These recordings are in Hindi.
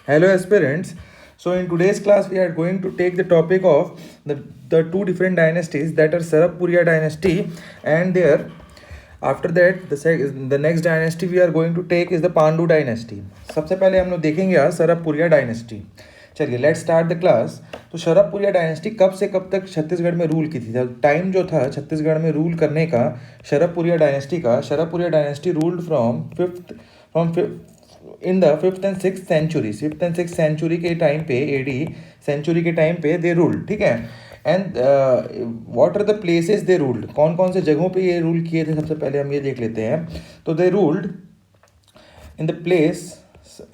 Hello, aspirants. So, in today's class, we are going to take the topic of the two different dynasties that are Sarabpuriya dynasty and their. After that, the next dynasty we are going to take is the Pandu dynasty. सबसे पहले हम लोग देखेंगे आज सरबपुरिया डायनेस्टी. चलिए लेट्स स्टार्ट द क्लास. तो शरबपुरिया डायनेस्टी कब से कब तक छत्तीसगढ़ में रूल की थी? टाइम जो था छत्तीसगढ़ में रूल करने का Sharabhapuriya dynasty ruled from in the fifth and six century के टाइम पे एडी सेंचुरी के टाइम पे दे रूल्ड. ठीक है. And what are the places they ruled, कौन कौन से जगहों पे ये रूल किए थे सबसे पहले हम ये देख लेते हैं. तो दे ruled in the place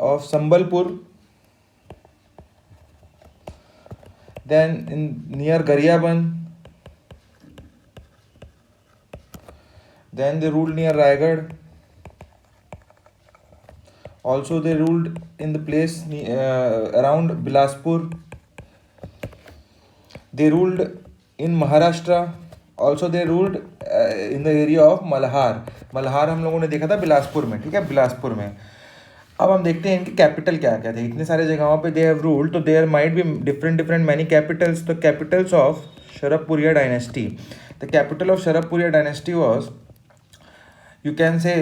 of Sambalpur, then in near Garyaban, then they ruled near Raigad. Also they ruled in the place around Bilaspur. They ruled in Maharashtra. Also they ruled in the area of Malhar हम लोगों ने देखा था बिलासपुर में. ठीक है, बिलासपुर में. अब हम देखते हैं इनकी कैपिटल क्या क्या थे. इतने सारे जगहों पे दे हैव रूल्ड, तो there might be different many capitals. तो capitals of Sharabhapuriya dynasty, the capital of Sharabhapuriya dynasty was, you can say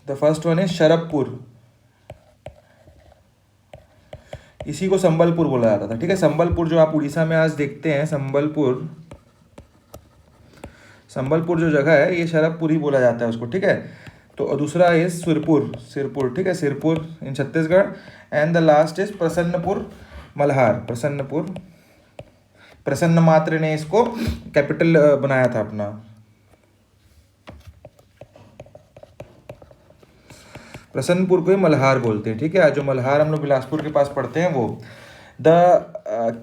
the first one is Sharabhapur. इसी को संबलपुर बोला जाता था. ठीक है, संबलपुर जो आप उड़ीसा में आज देखते हैं, संबलपुर जो जगह है ये शरबपुर ही बोला जाता है उसको. ठीक है. तो दूसरा इज सिरपुर. ठीक है, Sirpur in Chhattisgarh. And the last is Prasannapur Malhar. Prasanna Matra ने इसको कैपिटल बनाया था अपना. प्रसन्नपुर को ही मल्हार बोलते हैं. ठीक है, जो मल्हार हम लोग बिलासपुर के पास पढ़ते हैं वो. द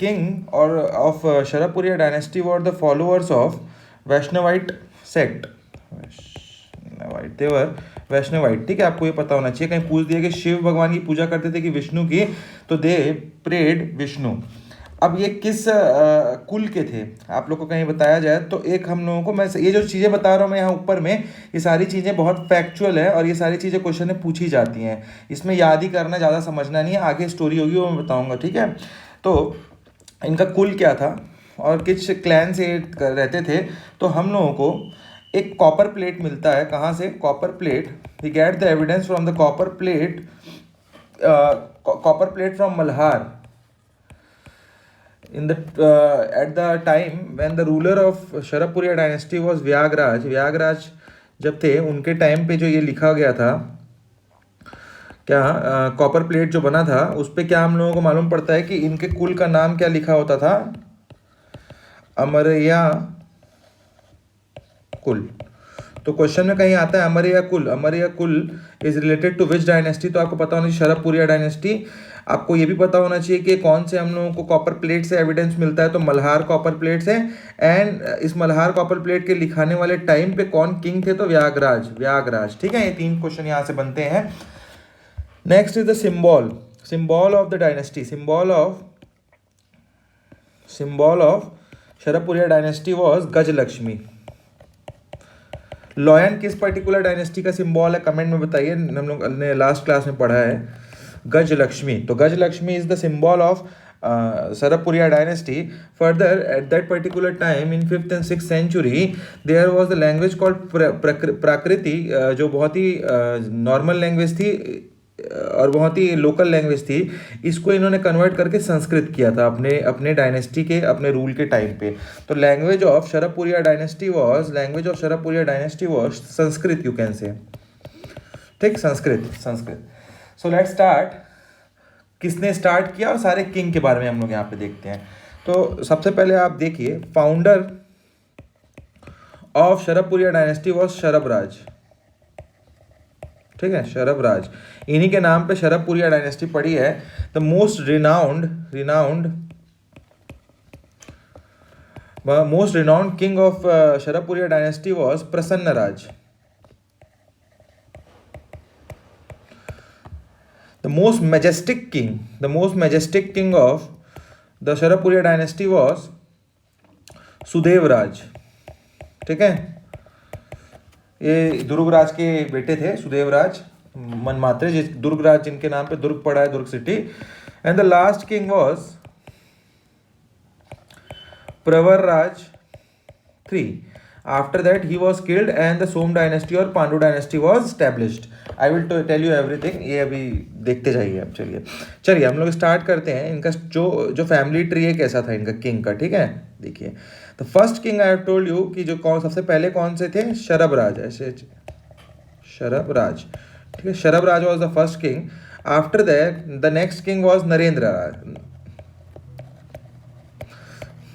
किंग और of Sharabhapuriya dynasty were the followers of Vaishnavite sect. They were Vaishnavite. ठीक है, आपको ये पता होना चाहिए. कहीं पूछ दिया कि शिव भगवान की पूजा करते थे कि विष्णु की, तो दे प्रेड विष्णु. अब ये किस कुल के थे आप लोग को कहीं बताया जाए तो एक हम लोगों को, मैं ये जो चीज़ें बता रहा हूँ मैं यहाँ ऊपर में, ये सारी चीज़ें बहुत फैक्चुअल है और ये सारी चीज़ें क्वेश्चन में पूछी जाती हैं. इसमें याद ही करना, ज़्यादा समझना नहीं है. आगे स्टोरी होगी वो मैं बताऊँगा. ठीक है. तो इनका कुल क्या था और किस क्लैन से रहते थे. तो हम लोगों को एक कॉपर प्लेट मिलता है. कहाँ से? Copper plate. We get the evidence from the copper plate from Malhar in the at the time when the ruler of Sharabhapuriya dynasty was Vyaghraraj जब थे उनके टाइम पे जो ये लिखा गया था, क्या कॉपर प्लेट जो बना था उस पे क्या हम लोगों को मालूम पड़ता है कि इनके कुल का नाम क्या लिखा होता था? अमरया कुल. तो क्वेश्चन में कहीं आता है अमरया कुल is related to which dynasty. तो आपको पता होना चाहिए शरबपुरिया डायनेस्टी. आपको ये भी पता होना चाहिए कि कौन से हम लोगों को कॉपर प्लेट से एविडेंस मिलता है. तो मल्हार कॉपर प्लेट से. एंड इस मल्हार कॉपर प्लेट के लिखाने वाले टाइम पे कौन किंग थे? तो व्यागराज. ठीक है, ये 3 क्वेश्चन यहाँ से बनते हैं. Next is the symbol of the dynasty. Symbol of Sharabhapuriya dynasty was Gajalakshmi. Lion किस पर्टिकुलर डायनेस्टी का सिंबल है? कमेंट में बताइए. हम लोग ने लास्ट क्लास में पढ़ा है गजलक्ष्मी. तो Gajalakshmi is the symbol of Sarabpuriya dynasty. Further, at that particular time in 5th and 6th century, there was a language called प्राकृति, जो बहुत ही नॉर्मल लैंग्वेज थी और बहुत ही लोकल लैंग्वेज थी. इसको इन्होंने कन्वर्ट करके संस्कृत किया था अपने डायनेस्टी के, अपने रूल के टाइम पे. तो language of Sharabhapuriya dynasty was Sanskrit, you can say. ठीक, संस्कृत. So let's start. किसने स्टार्ट किया और सारे किंग के बारे में हम लोग यहाँ पे देखते हैं. तो सबसे पहले आप देखिए, founder of Sharabhapuriya dynasty was शरबराज. ठीक है, शरबराज. इन्हीं के नाम पे शरबपुरिया डायनेस्टी पड़ी है. The most renowned king of Sharabhapuriya dynasty was Prasannaraj. The most majestic king of the Sharabpuriya dynasty was Sudevaraj. ठीक है, ये दुर्गराज के बेटे थे सुदेवराज मनमात्रे, दुर्गराज जिनके नाम पे दुर्ग पड़ा है, Durg city. And the last king was Pravararaj 3. After that he was killed and the Som dynasty और Pandu dynasty was established. I will tell you everything. ये अभी देखते जाइए आप. चलिए हम लोग स्टार्ट करते हैं. इनका जो फैमिली ट्री है कैसा था इनका किंग का, ठीक है. देखिए the first king I have told you कि जो सबसे पहले कौन से थे, शरभराज, ऐसे शरभराज, ठीक है. Sharabharaj was the first king. After that the next king was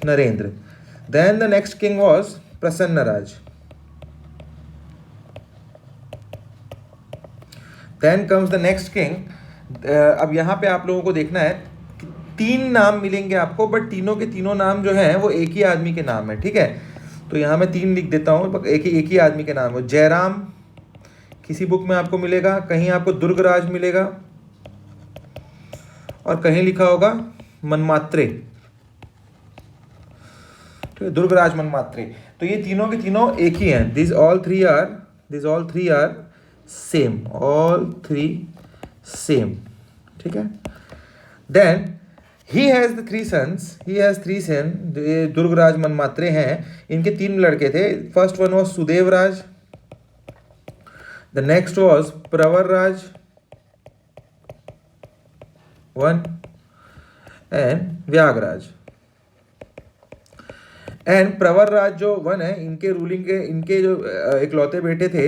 Narendra. Then the next king was प्रसन्न राज. Then comes the next king. अब यहाँ पे आप लोगों को देखना है, 3 नाम मिलेंगे आपको, बट तीनों के तीनों नाम जो हैं वो एक ही आदमी के नाम है, ठीक है. तो यहाँ मैं 3 लिख देता हूँ, एक ही आदमी के नाम है. जयराम किसी बुक में आपको मिलेगा, कहीं आपको दुर्गराज मिलेगा और कहीं लिखा होगा मनमात्रे, दुर्गराज मनमात्रे. तो ये तीनों के तीनों एक ही हैं. This all three are same, all 3 same, ठीक है. Then he has 3 sons, Durgaraj Manamatra हैं. इनके 3 लड़के थे. First one was Sudevaraj, the next was Pravararaj 1 and Vyaghraraj. And Pravararaj जो 1 है, इनके रूलिंग के इनके जो इकलौते बेटे थे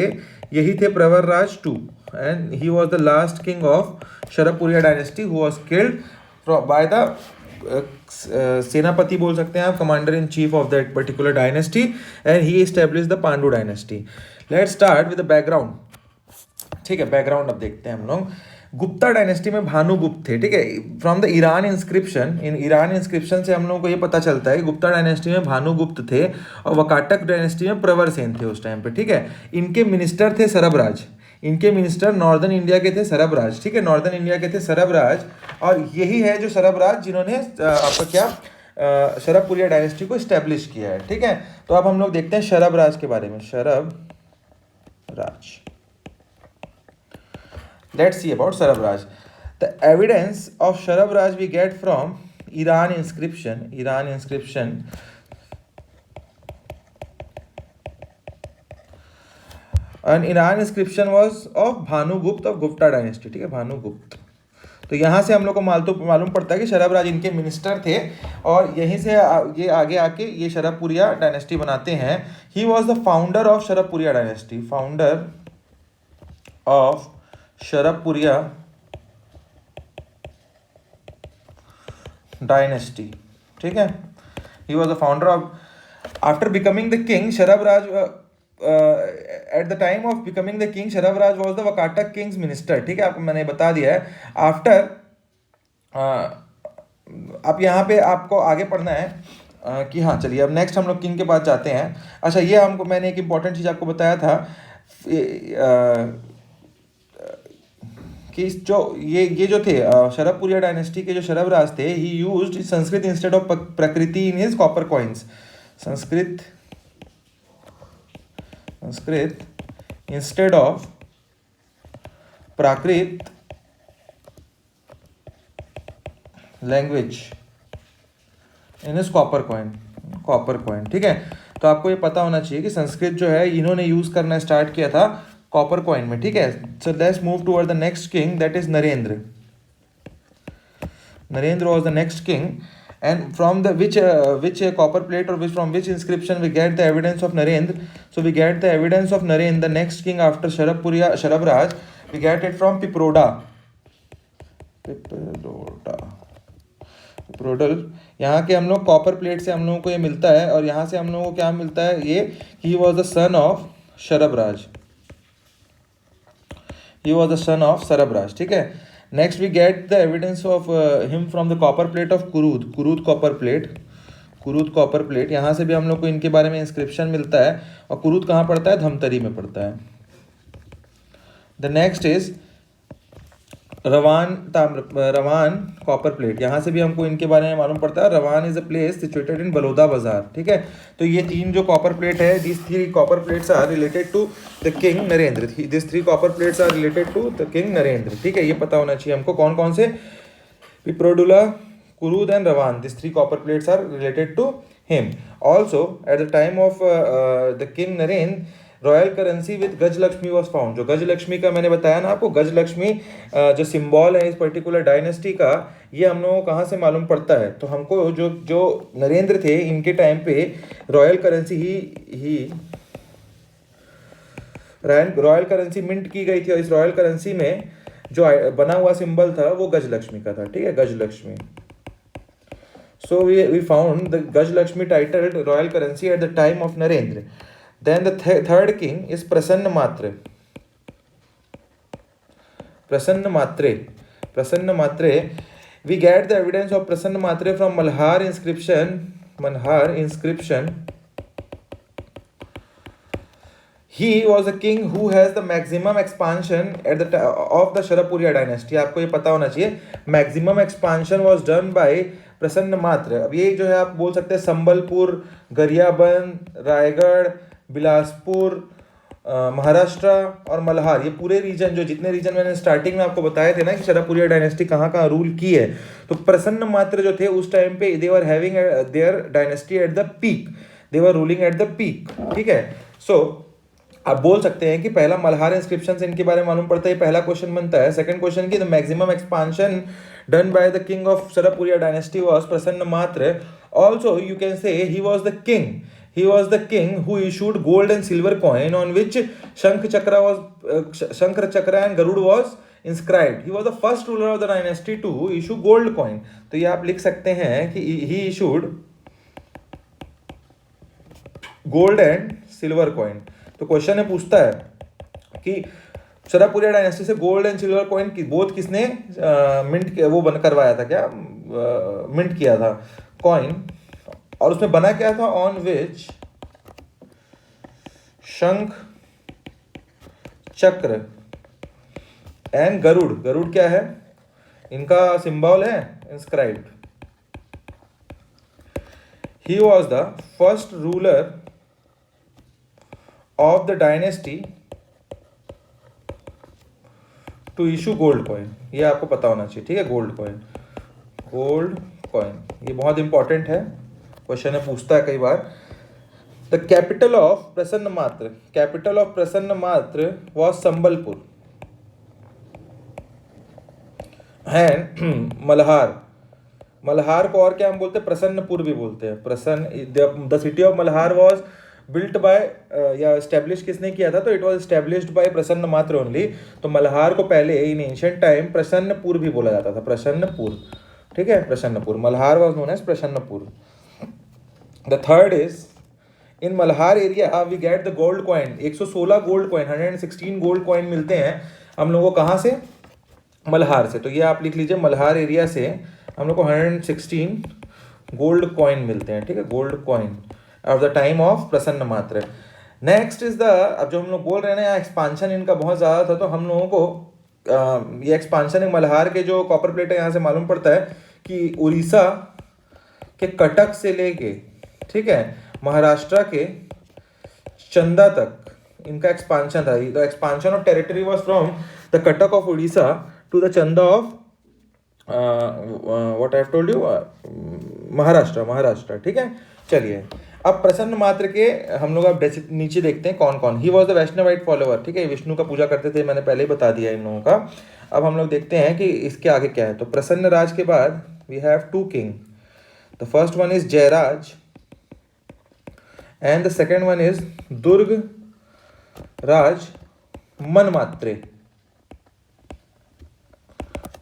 यही थे Pravararaj 2. And he was the last king of Sharabhapuriya dynasty who was killed by the senapati बोल सकते हैं आप, commander in chief of that particular dynasty. And he establish the Pandu dynasty. Let's start with the background, ठीक है. बैकग्राउंड अब देखते हैं हम लोग. गुप्ता डायनेस्टी में भानुगुप्त थे, ठीक है. फ्रॉम द ईरान इंस्क्रिप्शन से हम लोगों को ये पता चलता है गुप्ता डायनेस्टी में भानुगुप्त थे और वकाटक डायनेस्टी में प्रवरसेन थे उस टाइम पे, ठीक है. इनके मिनिस्टर थे सरभराज, इनके मिनिस्टर नॉर्दर्न इंडिया के थे सरभराज, ठीक है. नॉर्दर्न इंडिया के थे सरभराज, और यही है जो सरभराज जिन्होंने आपका क्या शरभपुरिया डायनेस्टी को इस्टेब्लिश किया है, ठीक है. तो अब हम लोग देखते हैं शरभराज के बारे में. शरभराज, let's see about Sarabhraj. The evidence of Sarabhraj we get from Iran inscription. And Iran inscription was of Bhanugupta of Gupta dynasty, ठीक है. भानुगुप्त. तो यहाँ से हम लोग को मालूम पड़ता है कि शरभराज इनके मिनिस्टर थे और यहीं से ये आगे आके ये शरभपुरिया डायनेस्टी बनाते हैं. He was the founder of Sharabhapuriya dynasty, founder of Sharabhapuriya dynasty, ठीक है. He was the founder of. After becoming the king Sharabharaj, at the time of becoming the king Sharabharaj was the Vakataka king's minister, ठीक है. आपको मैंने बता दिया है. आफ्टर अब यहाँ पे आपको आगे पढ़ना है कि हाँ चलिए अब नेक्स्ट हम लोग किंग के पास जाते हैं. अच्छा, ये हमको मैंने एक इंपॉर्टेंट चीज़ आपको बताया था कि जो ये जो थे शरभपुरिया डायनेस्टी के जो शरभराज थे, he used Sanskrit instead of Prakrit in his copper coins. Sanskrit instead of Prakrit language in his copper coin, ठीक है. तो आपको ये पता होना चाहिए कि संस्कृत जो है इन्होंने यूज करना स्टार्ट किया था कॉपर कॉइन में, ठीक है. So let's move toward the next king, that is Narendra. Narendra was the next king. And from the which copper plate or from which inscription we get the evidence of Narendra? So we get the evidence of Narendra, the next king after Sharabhraj. We get it from Piprodal. यहाँ के हम लोग कॉपर प्लेट से हम लोगों को ये मिलता है और यहाँ से हम लोगों को क्या मिलता है ये कि he was the son of Sharabhraj. He was the son of Sarabhraj, ठीक है. Next we get the evidence of him from the copper plate of Kurud copper plate. यहाँ से भी हम लोग को इनके बारे में इंस्क्रिप्शन मिलता है और कुरूद कहाँ पड़ता है? धमतरी में पड़ता है. द नेक्स्ट इज रवान कॉपर प्लेट. यहाँ से भी हमको इनके बारे में मालूम पड़ता है. Rawan is a place situated in Baloda Bazar, ठीक है. तो ये 3 जो कॉपर प्लेट है, this 3 copper plates are related to the king Narendra. This 3 copper plates are related to the king Narendra, ठीक है. ये पता होना चाहिए हमको कौन कौन से Piprodula, Kurud and Ravan. These three copper plates are related to him. Also, at the time of the king Narendra, royal currency with गज लक्ष्मी वॉज फाउंड. जो गज लक्ष्मी का मैंने बताया ना आपको, गज लक्ष्मी जो सिंबल है इस पर्टिकुलर डायनेस्टी का, ये हम लोगों को कहाँ से मालूम पड़ता है? तो हमको जो जो नरेंद्र थे इनके टाइम पे royal currency royal currency mint की गई थी, और इस रॉयल करेंसी में जो बना हुआ सिंबल था वो गज लक्ष्मी का था. ठीक है, गज Lakshmi. So we found the Gaj Lakshmi titled royal currency at the time of Narendra. Then the third king is Prasanna Matre. Prasanna Matre. We get the evidence of Prasanna Matre from Malhar inscription. He was a king who has the maximum expansion at the of the Sharapuriya dynasty. आपको ये पता होना चाहिए. Maximum expansion was done by प्रसन्न मात्र. अब ये जो है आप बोल सकते हैं संबलपुर, गरियाबंद, रायगढ़, बिलासपुर, महाराष्ट्र और मल्हार, ये पूरे रीजन, जो जितने रीजन मैंने स्टार्टिंग में आपको बताए थे ना कि शरपुरिया डायनेस्टी कहाँ कहाँ रूल की है, तो प्रसन्न मात्र जो थे उस टाइम पे they were having their dynasty at the peak, they were ruling at the peak. ठीक है. सो आप बोल सकते हैं कि पहला मल्हार इंस्क्रिप्शन से इनके बारे में मालूम पड़ता है, पहला क्वेश्चन बनता है. सेकंड क्वेश्चन की the maximum expansion done by the king of Sarapuriya dynasty was Prasanna Matra. Also you can say he was the king who issued gold and silver coin on which shankh chakra and Garuda was inscribed. He was the first ruler of the dynasty to issue gold coin. तो ये आप लिख सकते हैं कि he issued gold and silver coin. तो क्वेश्चन है पूछता है कि शरापुरिया डायनेस्टी से गोल्ड एंड सिल्वर कॉइन की बोथ किसने मिंट वो बन करवाया था, क्या मिंट किया था कॉइन, और उसमें बना क्या था? ऑन विच शंख चक्र एंड गरुड़ क्या है? इनका सिंबल है inscribed. He was the first ruler of the dynasty to issue gold coin. ये आपको पता होना चाहिए. ठीक है, गोल्ड कॉइन ये बहुत इंपॉर्टेंट है, क्वेश्चन है पूछता है कई बार. द कैपिटल ऑफ प्रसन्न मात्र वॉज संबलपुर एंड मल्हार को और क्या हम बोलते हैं? प्रसन्नपुर भी बोलते हैं. The city of Malhar was built by या एस्टेब्लिश किसने किया था? तो इट वाज एस्टेब्लिश्ड बाय प्रसन्न मात्र ओनली. तो मल्हार को पहले इन एंशिएंट टाइम प्रसन्नपुर भी बोला जाता था. प्रसन्नपुर. ठीक है, Prasannapur. Malhar was known as Prasannapur. The third is in Malhar area we get the gold coin. 116 gold coin, 116 gold coin मिलते हैं हम लोगों को. कहाँ से? मल्हार से. तो ये आप लिख लीजिए, मल्हार एरिया से हम लोग को 116 गोल्ड कॉइन मिलते हैं. ठीक है, gold coin of the time of प्रसन्न मात्र. नेक्स्ट इज द, अब जो हम लोग बोल रहे हैं ना, एक्सपांशन इनका बहुत ज़्यादा था, तो हम लोगों को ये एक्सपांशन मल्हार के जो कॉपर प्लेट है यहाँ से मालूम पड़ता है कि उड़ीसा के कटक से लेके, ठीक है, महाराष्ट्र के चंदा तक इनका एक्सपांशन था. The expansion of territory was from the Cuttack of Orissa to the Chanda of what I have told you, Maharashtra. ठीक है, चलिए अब प्रसन्न मात्र के हम लोग अब नीचे देखते हैं कौन कौन. ही वॉज द वैष्णवाइट फॉलोअर. ठीक है, विष्णु का पूजा करते थे, मैंने पहले ही बता दिया इन लोगों का. अब हम लोग देखते हैं कि इसके आगे क्या है. तो प्रसन्न राज के बाद we have two king. The first one is Jayaraj and the second one is Durga Raj Manamatra.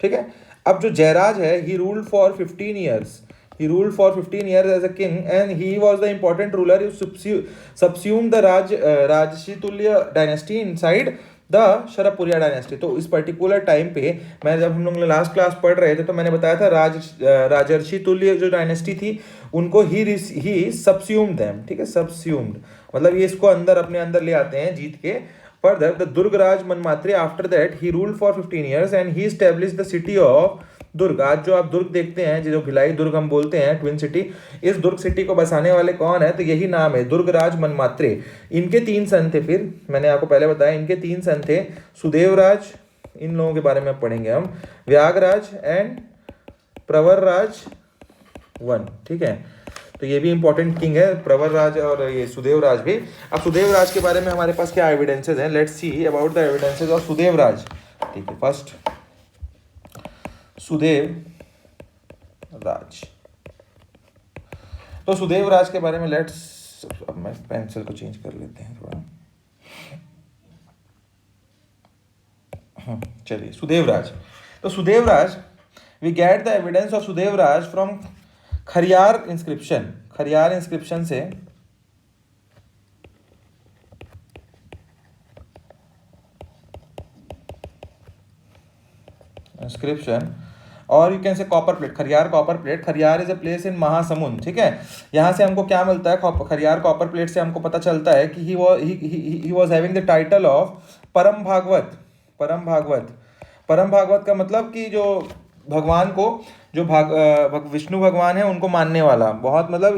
ठीक है, अब जो जयराज है he ruled for 15 years. He ruled for 15 years as a king and he was the important ruler who subsumed the Rajshitulya dynasty inside the Sharapuria dynasty. तो इस पर्टिकुलर टाइम पे मैं जब हम लोग लास्ट क्लास पढ़ रहे थे तो मैंने बताया था राजर्षि तुल्य जो डायनेस्टी थी उनको ही सबस्यूम्ड देम. ठीक है, सबस्यूम्ड मतलब ये इसको अंदर अपने अंदर ले आते हैं जीत के. Further, the Durgraj Manmatre after that he ruled for 15 years and he established the city of दुर्ग. आज जो आप दुर्ग देखते हैं, जो भिलाई दुर्ग हम बोलते हैं, ट्विन सिटी, इस दुर्ग सिटी को बसाने वाले कौन है? तो यही नाम है, दुर्गराज मनमात्रे. इनके 3 सन थे. फिर मैंने आपको पहले बताया इनके 3 सन थे. सुदेवराज, इन लोगों के बारे में पढ़ेंगे हम, व्यागराज एंड प्रवरराज वन, ठीक है। तो ये भी इंपॉर्टेंट किंग है, प्रवरराज और ये सुदेवराज भी। अब सुदेवराज के बारे में हमारे पास क्या एविडेंसेस हैं, let's see about the evidences of Sudevaraj, ठीक है। फर्स्ट सुदेव राज, तो सुदेवराज के बारे में लेट्स, अब मैं पेंसिल को चेंज कर लेते हैं थोड़ा, चलिए सुदेवराज। तो Sudevaraj, we get the evidence of Sudevaraj from Khariar inscription, Khariar inscription से इंस्क्रिप्शन, और you can say copper plate, Khariar copper plate. Khariar is a place in Mahasamund, ठीक है। यहाँ से हमको क्या मिलता है, खरियार कॉपर प्लेट से हमको पता चलता है कि ही was having the title of Parama Bhagavat. परम भागवत, परम भागवत का मतलब कि जो भगवान को, जो विष्णु भगवान है उनको मानने वाला, बहुत मतलब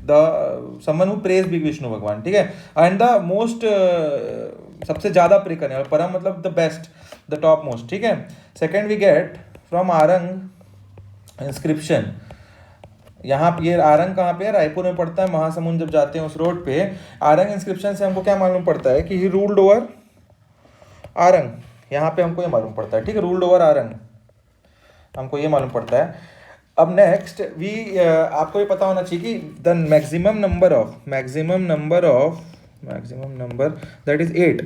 the someone who praise big Vishnu भगवान, ठीक है। एंड द मोस्ट, सबसे ज्यादा प्रे करने वाला, परम मतलब the best, the top most, ठीक है। Second we get from Arang inscription. यहाँ पे, ये आरंग कहाँ पे है, रायपुर में पड़ता है, महासमुंद जब जाते हैं उस रोड पे। आरंग इंस्क्रिप्शन से हमको क्या मालूम पड़ता है कि ही रूल्ड ओवर आरंग, यहाँ पे हमको ये मालूम पड़ता है, ठीक है, रूल्ड ओवर आरंग, हमको ये मालूम पड़ता है। अब नेक्स्ट आपको ये पता होना चाहिए कि the maximum number that is 8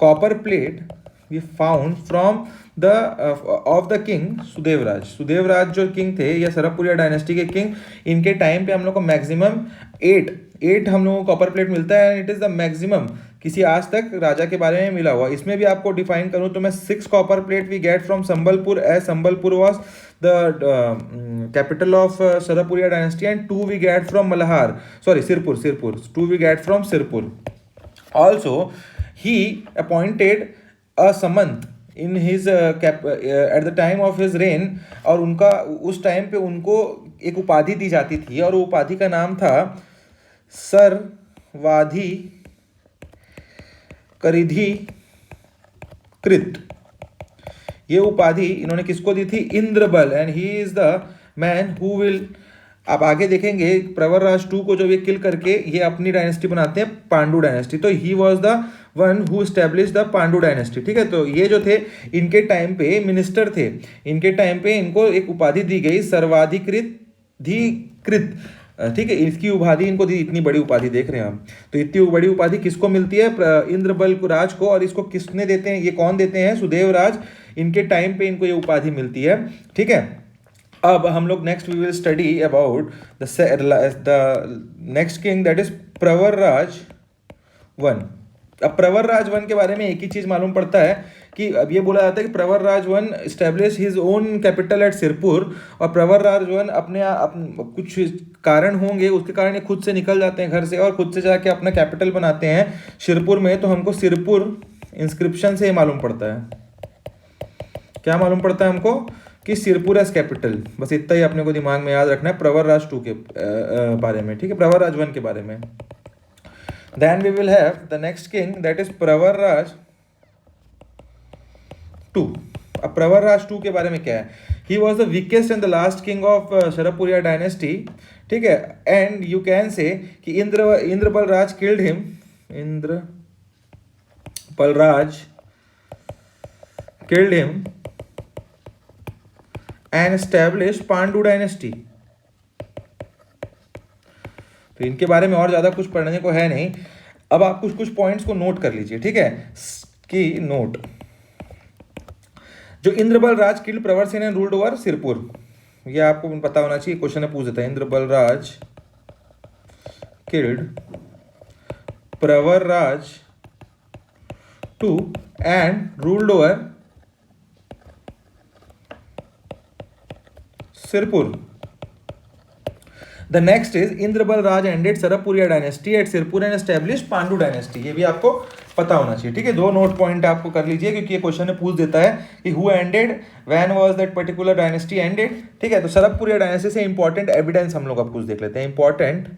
copper plate we found from the of the king Sudevaraj. Sudevaraj जो किंग थे या सरबपुरिया डायनेस्टी के किंग, इनके टाइम पे हम लोग को मैक्सिमम 8 हम लोगों को कॉपर प्लेट मिलता है, and it is the maximum किसी आज तक राजा के बारे में मिला हुआ। इसमें भी आपको डिफाइन करूं तो मैं 6 copper plate we get from Sambalpur, as Sambalpur was the capital of Sarabhapuriya dynasty, and 2 we get from Malhar, sorry Sirpur 2 we get from Sirpur. Also he appointed a samanta in his at the time of his reign, और उनका उस टाइम पे उनको एक उपाधि दी जाती थी, और वो उपाधि का नाम था सर्वाधि करिधि कृत। ये उपाधि इन्होंने किसको दी थी, Indrabal, and he is the man who will, आप आगे देखेंगे प्रवरराज 2 को जब ये किल करके ये अपनी डायनेस्टी बनाते हैं, पांडु डायनेस्टी, तो ही was the one who establish the Pandu dynasty, ठीक है। तो ये जो थे इनके टाइम पे मिनिस्टर थे, इनके टाइम पे इनको एक उपाधि दी गई सर्वाधिकृत धिकृत, ठीक है। इसकी उपाधि इनको दी, इतनी बड़ी उपाधि देख रहे हैं हम, तो इतनी बड़ी उपाधि किसको मिलती है, इंद्रबल राज को, और इसको किसने देते हैं, ये कौन देते हैं, सुदेवराज। इनके टाइम पे इनको ये उपाधि मिलती है, ठीक है। अब हम लोग next we will study about the next king that is Pravararaj one. अब प्रवरराज वन के बारे में एक ही चीज मालूम पड़ता है कि अब ये बोला जाता है कि Pravararaj one establish his own capital at Sirpur, और प्रवरराज वन अपने कुछ कारण होंगे, उसके कारण ये खुद से निकल जाते हैं घर से और खुद से जाके अपना कैपिटल बनाते हैं सिरपुर में। तो हमको सिरपुर इंस्क्रिप्शन से ये मालूम पड़ता है, क्या मालूम पड़ता है हमको कि सिरपुर एज कैपिटल। बस इतना ही अपने को दिमाग में याद रखना है प्रवरराज 2 के बारे में, ठीक है, प्रवरराज 1 के बारे में। Then we will have the next king that is प्रवरराज 2। अब प्रवरराज 2 के बारे में क्या है, he was the weakest and the last king of Sharapuriya dynasty, ठीक है। एंड यू कैन से कि Indrabal Raj killed him, Indrabal Raj killed him and established Pandu dynasty. तो इनके बारे में और ज्यादा कुछ पढ़ने को है नहीं। अब आप कुछ पॉइंट्स को नोट कर लीजिए, ठीक है, कि नोट जो Indrabal Raj killed Pravarasen and ruled over Sirpur, ये आपको पता होना चाहिए, क्वेश्चन में पूछ देता है। Indrabal Raj killed Pravararaj 2 and ruled over Sirpur. The next is Indrabal Raj ended Sarabhapuriya dynasty at Sirpur and establish Pandu dynasty. ये भी आपको पता होना चाहिए, ठीक है। 2 नोट पॉइंट आपको कर लीजिए, क्योंकि ये क्वेश्चन में पूछ देता है कि who ended, when was that particular dynasty ended, ठीक है। तो सरबपुरिया डायनेस्टी से इंपॉर्टेंट एविडेंस हम लोग अब कुछ देख लेते हैं। Important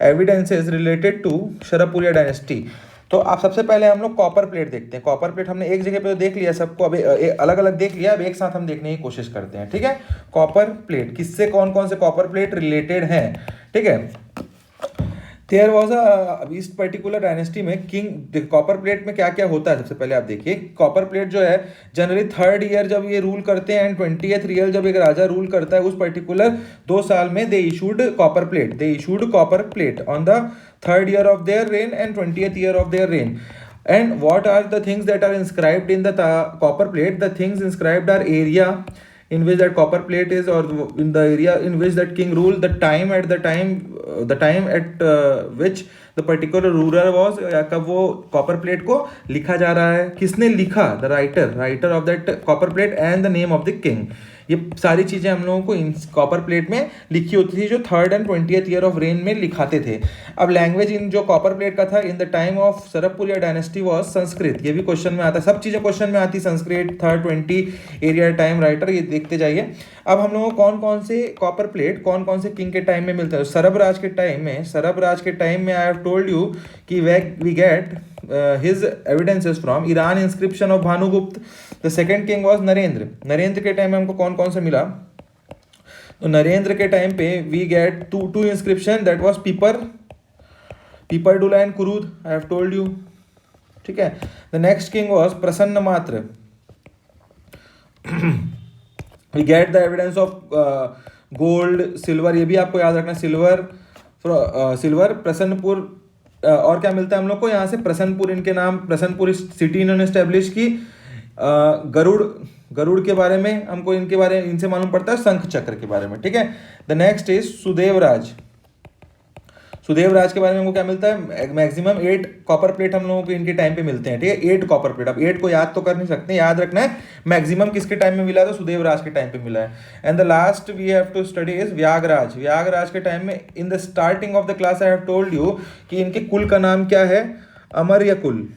evidences related to Sarabhapuriya dynasty. तो आप सबसे पहले हम लोग कॉपर प्लेट देखते हैं। कॉपर प्लेट हमने एक जगह पे तो देख लिया सबको, अब अलग अलग देख लिया, अब एक साथ हम देखने की कोशिश करते हैं, ठीक है। कॉपर प्लेट किससे, कौन कौन से कॉपर प्लेट रिलेटेड हैं, ठीक है। देयर वॉज इस पर्टिकुलर डायनेस्टी में किंग, कॉपर प्लेट में क्या क्या होता है सबसे पहले आप देखिए। कॉपर प्लेट जो है जनरली थर्ड ईयर जब ये रूल करते हैं एंड 20th ईयर जब एक राजा रूल करता है, उस पर्टिकुलर 2 साल में they issued copper plate, they issued copper plate on the third year of their reign and 20th year of their reign. And what are the things that are inscribed in the copper plate? The things inscribed are area in which that copper plate is, or in the area in which that king ruled, the time at which the particular ruler was, कब वो कॉपर प्लेट को लिखा जा रहा है, किसने लिखा, the writer of that copper plate and the name of the king. ये सारी चीज़ें हम लोगों को इन कॉपर प्लेट में लिखी होती थी, जो third and 20th year of rain में लिखाते थे। अब लैंग्वेज इन जो कॉपर प्लेट का था in the time of Sarapuriya dynasty was Sanskrit. ये भी क्वेश्चन में आता है, सब चीज़ें क्वेश्चन में आती, Sanskrit, third 20 area time writer, ये देखते जाइए। अब हम लोगों को कौन कौन से कॉपर प्लेट कौन कौन से किंग के टाइम में मिलते हैं। सरब राज के टाइम में आई हैव टोल्ड यू कि we get his evidences from Iran inscription of Bhanugupta. The second king was Narendra के टाइम में हमको कौन कौन सा मिला, तो नरेंद्र के टाइम पे we get two inscription, that was Pipardula and Kurud, I have told you, ठीक है। The next king was Prasanna Matra, we get the evidence of gold silver, ये भी आपको याद रखना, सिल्वर प्रसन्नपुर, और क्या मिलता है हम लोग को यहाँ से, प्रसन्नपुर, इनके नाम, प्रसन्नपुर सिटी इन्होंने स्टैब्लिश की। गरुड़ के बारे में हमको इनसे मालूम पड़ता है, शंख चक्र के बारे में, ठीक है। द नेक्स्ट इज सुदेव राज के बारे में हमको क्या मिलता है, मैक्सिमम 8 कॉपर प्लेट हम लोगों को इनके टाइम पे मिलते हैं, ठीक है, 8 कॉपर प्लेट। अब 8 को याद तो कर नहीं सकते, याद रखना है मैक्सिमम किसके टाइम में मिला, तो सुदेव राज के टाइम पे मिला है। And the last we have to study is Vyaghraraj के टाइम में, in the starting of the class I have told you कि इनके कुल का नाम क्या है, अमर्य कुल।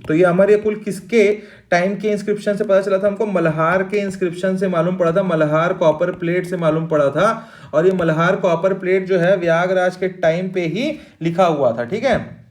तो ये अमर्य कुल किसके टाइम के इंस्क्रिप्शन से पता चला था हमको, मल्हार के इंस्क्रिप्शन से मालूम पड़ा था, मल्हार कॉपर प्लेट से मालूम पड़ा था। और ये मल्हार कॉपर प्लेट जो है व्यागराज के टाइम पे ही लिखा हुआ था, ठीक है।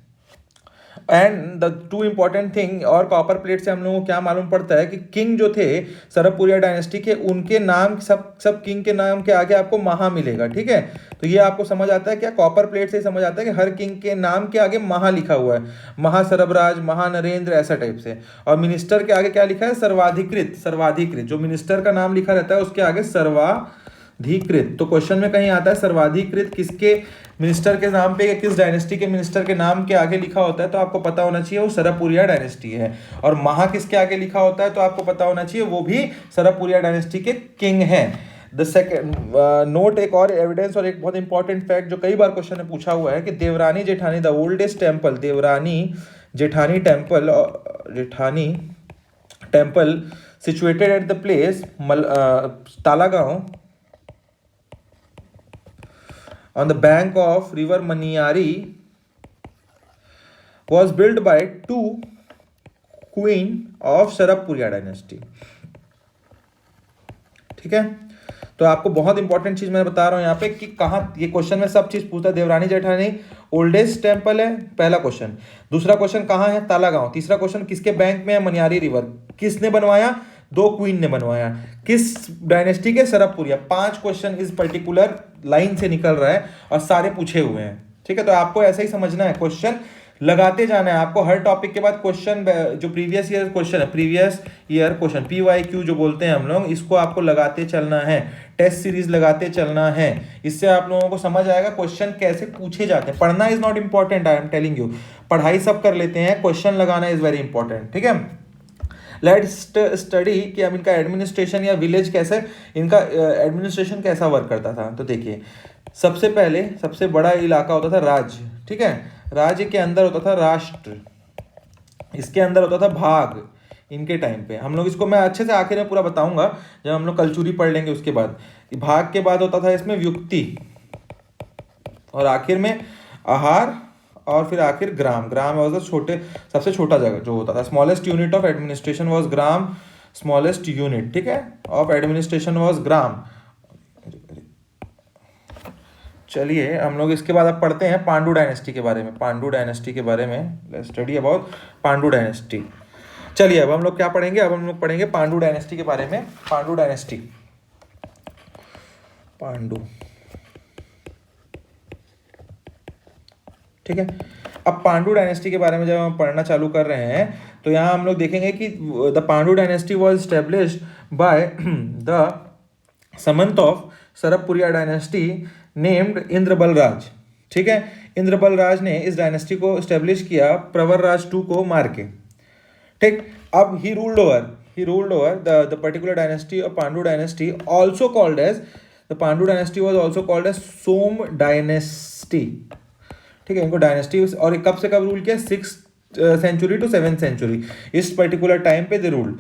And the two important thing, और कॉपर प्लेट से हम लोगों को क्या मालूम पड़ता है कि किंग जो थे सरपुरिया डायनेस्टी के, उनके नाम सब किंग के नाम के आगे आपको महा मिलेगा, ठीक है। तो ये आपको समझ आता है क्या, कॉपर प्लेट से समझ आता है कि हर किंग के नाम के आगे महा लिखा हुआ है, महासरबराज, महानरेंद्र, ऐसा टाइप से। और मिनिस्टर के आगे क्या लिखा है, सर्वाधिकृत, जो मिनिस्टर का नाम लिखा रहता है उसके आगे सर्वाधिकृत। तो क्वेश्चन में कहीं आता है सर्वाधिकृत किसके मिनिस्टर के नाम पे, किस डायनेस्टी के मिनिस्टर के नाम के आगे लिखा होता है, तो आपको पता होना चाहिए वो सरपुरिया डायनेस्टी है। और महा किसके आगे लिखा होता है, तो आपको पता होना चाहिए वो भी सरपुरिया डायनेस्टी के किंग हैं। द सेकेंड नोट, एक और एविडेंस और एक बहुत इंपॉर्टेंट फैक्ट जो कई बार क्वेश्चन में पूछा हुआ है कि Devrani Jethani, the oldest temple, Devrani Jethani temple situated at the place Talagaon on the bank of river Maniyari was built by 2 queen of सरपुरिया dynasty, ठीक है। तो आपको बहुत इंपॉर्टेंट चीज मैं बता रहा हूं यहाँ पे कि कहाँ, ये क्वेश्चन में सब चीज पूछता है। देवरानी जेठानी ओल्डेस्ट टेम्पल है, पहला क्वेश्चन। दूसरा क्वेश्चन कहाँ है, तालागांव। तीसरा क्वेश्चन किसके बैंक में है, मनियारी रिवर। किसने बनवाया, 2 क्वीन ने बनवाया। किस डायनेस्टी के, सरपुरिया। 5 क्वेश्चन इस पर्टिकुलर लाइन से निकल रहा है और सारे पूछे हुए हैं, ठीक है। तो आपको ऐसा ही समझना है, क्वेश्चन लगाते जाना है आपको हर टॉपिक के बाद। क्वेश्चन जो प्रीवियस ईयर क्वेश्चन है, प्रीवियस ईयर क्वेश्चन, PYQ जो बोलते हैं हम लोग, इसको आपको लगाते चलना है, टेस्ट सीरीज लगाते चलना है। इससे आप लोगों को समझ आएगा क्वेश्चन कैसे पूछे जाते हैं। पढ़ना is not important, I am telling you, पढ़ाई सब कर लेते हैं, क्वेश्चन लगाना इज वेरी इंपॉर्टेंट, ठीक है। लेट्स स्टडी कि अब इनका एडमिनिस्ट्रेशन या विलेज कैसे, इनका एडमिनिस्ट्रेशन कैसा वर्क करता था। तो देखिए, सबसे पहले सबसे बड़ा इलाका होता था राज्य, ठीक है। राज्य के अंदर होता था राष्ट्र, इसके अंदर होता था भाग। इनके टाइम पे हम लोग, इसको मैं अच्छे से आखिर में पूरा बताऊंगा जब हम लोग कलचुरी पढ़ लेंगे उसके बाद। भाग के बाद होता था इसमें व्युक्ति, और आखिर में आहार, और फिर आखिर ग्राम। ग्राम वाज द सबसे छोटा जगह जो होता था। Smallest unit of administration was gram, smallest unit, ठीक है, ऑफ एडमिनिस्ट्रेशन वाज ग्राम। चलिए हम लोग इसके बाद अब पढ़ते हैं पांडु डायनेस्टी के बारे में। पांडु डायनेस्टी के बारे में let's study about Pandu dynasty. चलिए अब हम लोग क्या पढ़ेंगे, अब हम लोग पढ़ेंगे पांडु डायनेस्टी के बारे में। पांडु डायनेस्टी, पांडु, ठीक है। अब पांडु डायनेस्टी के बारे में जब हम पढ़ना चालू कर रहे हैं तो यहाँ हम लोग देखेंगे कि the Pandu dynasty was established by the samanta of Sarapuriya dynasty named Indra Balraj, ठीक है। इंद्र बलराज ने इस डायनेस्टी को स्टेब्लिश किया प्रवर राज टू को मार के, ठीक। अब he ruled over the particular dynasty of Pandu dynasty, also called as the Pandu dynasty was also called as Som dynasty, ठीक है। इनको डायनेस्टी, और कब से कब रूल किया, 6th century to 7th century, इस पर्टिकुलर टाइम पे दे रूल्ड।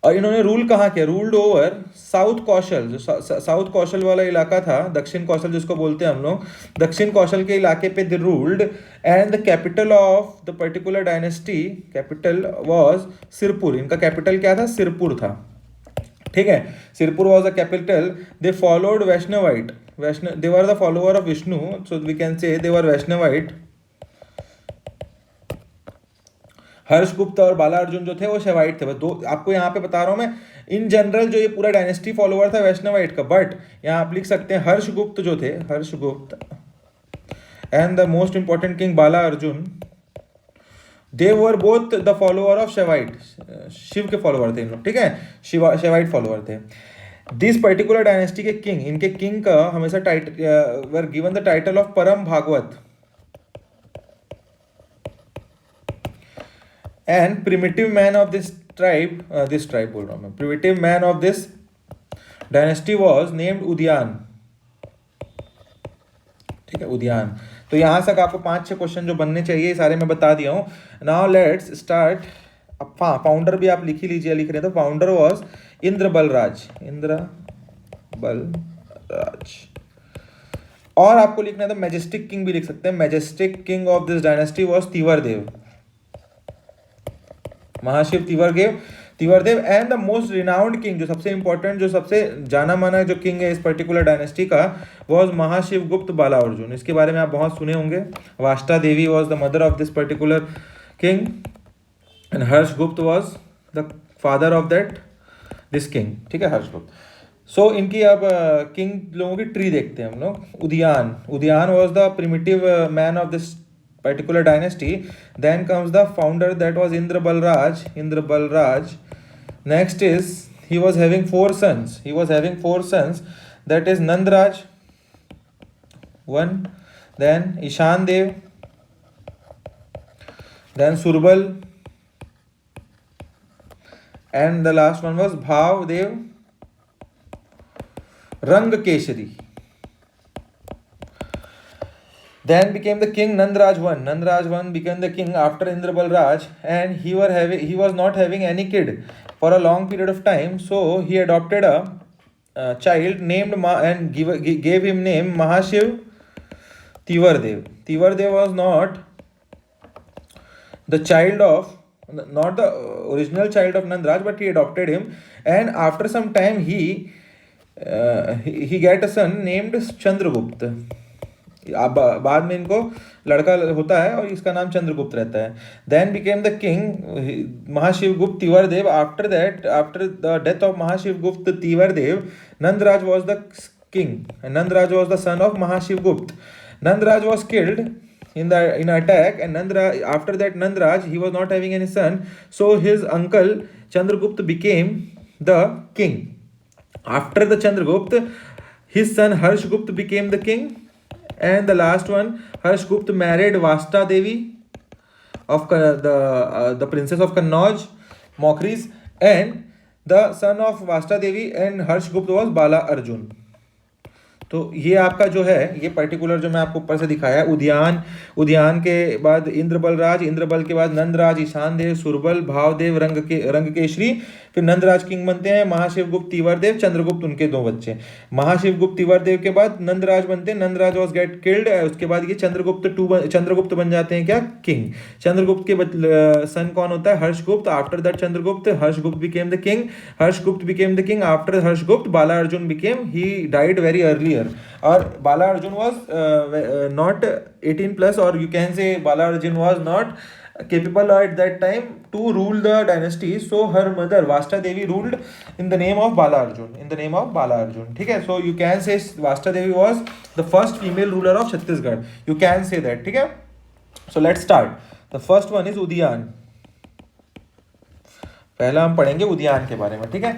और इन्होंने रूल कहाँ किया, रूल्ड ओवर साउथ कौशल, जो साउथ कौशल वाला इलाका था, दक्षिण कौशल जिसको बोलते हैं हम लोग, दक्षिण कौशल के इलाके पे they ruled. And the capital of the particular dynasty, capital was Sirpur. इनका कैपिटल क्या था, सिरपुर था, ठीक है। Sirpur was the capital. They followed Vaishnavite, they were the follower of Vishnu, so we can say they were Vaishnavite. Harshagupta और बाला अर्जुन जो थे वो शैवाइट थे। बस दो आपको यहाँ पे बता रहा हूँ मैं, इन जनरल जो ये पूरा डायनेस्टी फॉलोअर था वैष्णवाइट का। बट यहाँ आप लिख सकते हैं हर्षगुप्त जो थे, Harshagupta and the most important king Bala Arjun, they were both the follower of Shaivite, Shiva के फॉलोअर थे इन लोग, ठीक है, शैवाइट फॉलोअर थे। दिस पर्टिकुलर डायनेस्टी के किंग, इनके किंग का हमेशा title were given the title of Parama Bhagavata. And primitive man of this tribe बोल रहा हूँ मैं, primitive man of this dynasty was named उदयान, ठीक है, उदयान। तो यहाँ तक आपको 5-6 क्वेश्चन जो बनने चाहिए सारे मैं बता दिया हूँ। Now let's start. अब फाउंडर भी आप लिख ही लीजिए, लिख रहे तो फाउंडर वॉज इंद्र बलराज, इंद्र बलराज। और आपको लिखना है तो मैजेस्टिक किंग भी लिख सकते हैं, majestic king of this dynasty was Tivaradeva, Mahashiva Tivaradeva. And the most renowned king, जो सबसे इंपॉर्टेंट, जो सबसे जाना माना जो किंग है इस पर्टिकुलर डायनेस्टी का, वॉज महाशिव गुप्त बाला अर्जुन। इसके बारे में आप बहुत सुने होंगे। Vashta Devi was the mother of this particular king and Harshagupta was the father of that this king, ठीक है, हर्षगुप्त। सो इनकी अब किंग लोगों की ट्री देखते हैं हम लोग। उदयान was the primitive man of this particular dynasty. Then comes the founder, that was Indra Balraj. Next is he was having four sons, that is Nandraj one, then Ishan Dev, then Surbal, and the last one was Bhav Dev Rangkeshari. Then became the king Nandraj I became the king after Indra Balraj, and he was not having any kid for a long period of time, so he adopted a child named and gave him name Mahashiv Tivardev. Tivardev was not the original child of Nandraj, but he adopted him, and after some time he get a son named Chandragupta. बाद में इनको लड़का होता है और इसका नाम चंद्रगुप्त रहता है। Then became the king Mahashivagupta Tivaradeva. After the death of Mahashivagupta Tivaradeva, Nandaraj was the king, Nandaraj was the son of Mahashivagupta. Nandaraj was killed in attack, and after that Nandraj, he was not having any son, so his uncle Chandragupta became the king. After the Chandragupta, his son Harshgupta became the king. And the last one, Harshgupta married Vasta Devi of the princess of Kannauj, Mokris, and the son of Vasta Devi and Harshgupta was Bala Arjun. तो ये आपका जो है ये पर्टिकुलर जो मैं आपको ऊपर से दिखाया, उदयान के बाद इंद्रबल के बाद नंदराज, ईशान देव, सुरबल, भावदेव, रंगकेशरी, फिर नंदराज किंग बनते हैं, महाशिवगुप्त तिवरदेव, चंद्रगुप्त उनके 2 बच्चे। महाशिवगुप्त तिवरदेव के बाद नंदराज बनते हैं, नंदराज वॉज गेट किल्ड, उसके बाद ये चंद्रगुप्त बन जाते हैं क्या, किंग। चंद्रगुप्त के सन कौन होता है, Harshagupta. After that Chandragupta, Harshagupta became the king. After Harshagupta Bala Arjun became, he died very early year, और बाला अर्जुन वॉज नॉट 18+, और यू कैन से बाला Arjun was not capable at that time to rule the dynasty. So her mother Vasta Devi ruled in the name of Bala Arjun, in the name of Bala Arjun. ठीक है, so you can say Vasta Devi was the first female ruler of Chhattisgarh. You can say that. ठीक है, so let's start. The first one is उदयान. पहला हम पढ़ेंगे उदयान के बारे में. ठीक है,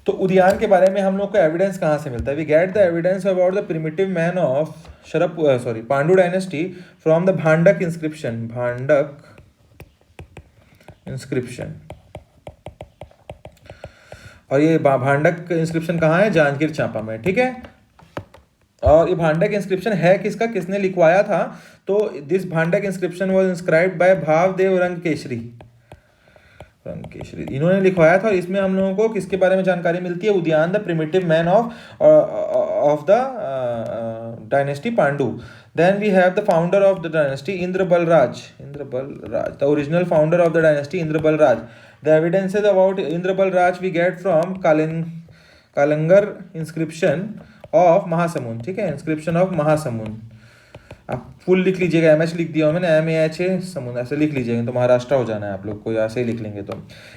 तो उदयान के बारे में हम लोग को एविडेंस कहाँ से मिलता है? We get the evidence about the primitive man of Pandu dynasty from the Bhandak inscription. Bhandak inscription, और ये भांडक इंस्क्रिप्शन कहाँ है? जांजगीर चांपा में. ठीक है, और ये भांडक इंस्क्रिप्शन है किसका, किसने लिखवाया था? तो this Bhandak inscription was inscribed by Bhavadeva Rangakeshari. इन्होंने लिखवाया था, और इसमें हम लोगों को किसके बारे में जानकारी मिलती है? उदयान, the primitive man of the dynasty Pandu. Then we have the founder of the dynasty, Indra Balraj, the original founder of the dynasty, Indra Balraj. The evidences about Indra Balraj we get from Kalangar inscription of Mahasamund. ठीक है, inscription of Mahasamund. आप फुल लिख लीजिएगा, MH लिख दिया मैंने, MAH समुद्र ऐसे लिख लीजिएगा, तो महाराष्ट्र हो जाना है आप लोग को, ऐसे ही लिख लेंगे. तो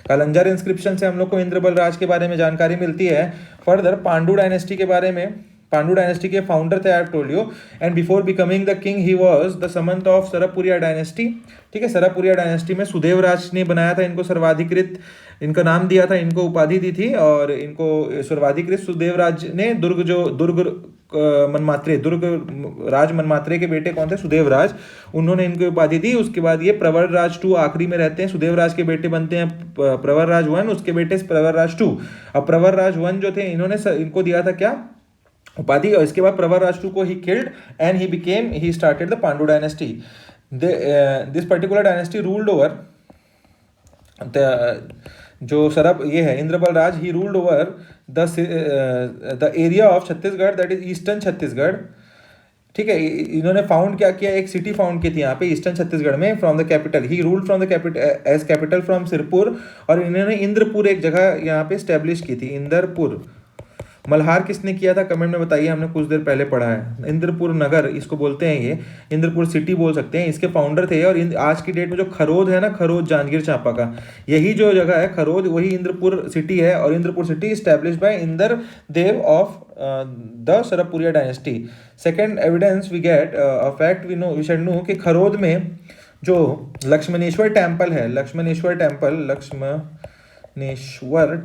कालंजर इंस्क्रिप्शन से हम लोग को इंद्र बलराज के बारे में जानकारी मिलती है. फर्दर पांडु डायनेस्टी के बारे में, पांडु डायनेस्टी के फाउंडर थे, I have told you, and before becoming the king he was the samanta of Sarapuriya dynasty. ठीक है, सरपुरिया डायनेस्टी में सुदेवराज ने बनाया था इनको सर्वाधिकृत, इनका नाम दिया था, इनको उपाधि दी थी, और इनको सर्वाधिकृत सुदेवराज ने दुर्ग राज मनमात्रे के बेटे कौन थे? सुदेवराज, उन्होंने इनको उपाधि दी. उसके बाद ये प्रवरराज 2 आखिरी में रहते हैं. सुदेवराज के बेटे बनते हैं प्रवरराज 1, उसके बेटे प्रवरराज 2. अब प्रवरराज 1 जो थे, इन्होंने इनको दिया था क्या? उपाधि. और इसके बाद प्रवरराज 2 को he killed and he started the Pandu dynasty. This particular dynasty ruled over जो ये है इंद्र बलराज, ही ruled over the area of Chhattisgarh, that is eastern Chhattisgarh. ठीक है, इन्होंने फाउंड क्या किया? एक सिटी फाउंड की थी यहाँ पे ईस्टर्न छत्तीसगढ़ में, from the capital. He ruled from the capital as capital from Sirpur, और इन्होंने इंद्रपुर एक जगह यहाँ पे स्टैब्लिश की थी, इंद्रपुर. मल्हार किसने किया था? कमेंट में बताइए, हमने कुछ देर पहले पढ़ा है. इंद्रपुर नगर इसको बोलते हैं, ये इंद्रपुर सिटी बोल सकते हैं. इसके फाउंडर थे. और आज की डेट में जो खरोद है ना, खरोद जांजगीर चांपा का, यही जो जगह है खरोद, वही इंद्रपुर सिटी है. और Indrapur city establish by Indra Dev of the Sarapuriya dynasty. Second evidence we get fact we should know कि खरोद में जो लक्ष्मणेश्वर टेम्पल है, लक्ष्मणेश्वर